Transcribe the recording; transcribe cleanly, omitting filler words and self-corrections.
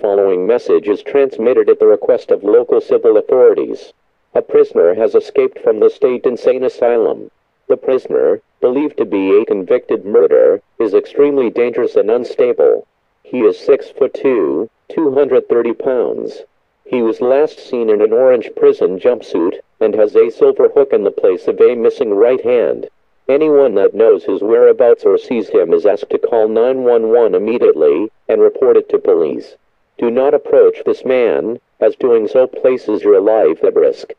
following message is transmitted at the request of local civil authorities. A prisoner has escaped from the state insane asylum. The prisoner, believed to be a convicted murderer, is extremely dangerous and unstable. He is 6'2", 230 pounds. He was last seen in an orange prison jumpsuit, and has a silver hook in the place of a missing right hand. Anyone that knows his whereabouts or sees him is asked to call 911 immediately, and report it to police. Do not approach this man, as doing so places your life at risk.